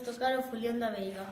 tocar o folión da Veiga.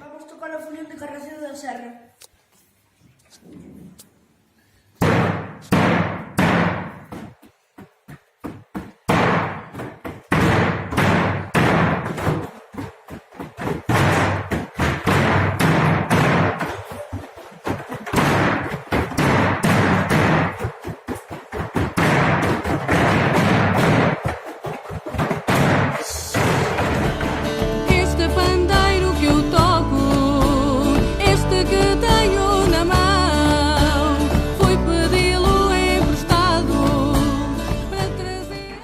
Vamos tocar o folión de Carracedo da Serra. Este pandeiro que eu toco, este que tenho na mão, fui pedi-lo emprestado para trazer.